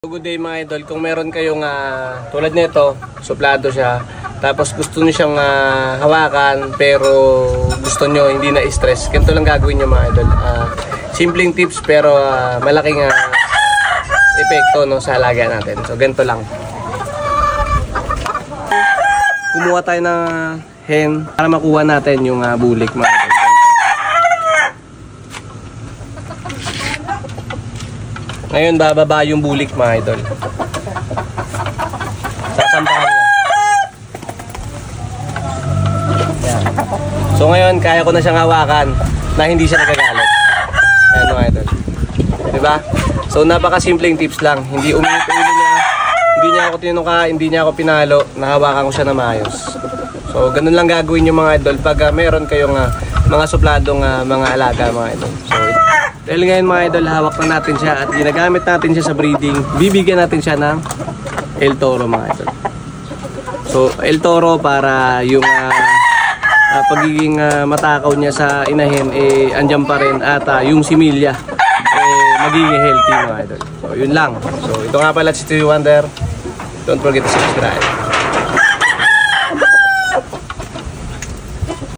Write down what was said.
Good day mga idol, kung meron kayong tulad nito, suplado siya, tapos gusto niyo siyang hawakan pero gusto niyo hindi na stress, ganito lang gagawin niyo mga idol. Simpleng tips pero malaking epekto no, sa alaga natin. So ganito lang. Kumuha tayo ng hen para makuha natin yung bulik mga idol. Ngayon bababa yung bulik mga idol. Sasampahan niya. Yan. So ngayon kaya ko na siyang hawakan na hindi siya nagagalit. Ayan mga idol. Diba? So napaka-simpleng tips lang. Hindi umilit-ulit niya. Hindi niya ako tinuka, hindi niya ako pinalo. Nahawakan ko siya na maayos. So ganun lang gagawin yung mga idol pag meron kayong mga supladong mga alaga mga idol. So dahil ngayon mga idol, hawak na natin siya at ginagamit natin siya sa breeding. Bibigyan natin siya ng El Toro mga idol. So El Toro para yung pagiging matakaw niya sa inahin andyan pa rin at yung similya magiging healthy mga idol. So yun lang. So ito nga pala si Stevie Wonder. Don't forget to subscribe.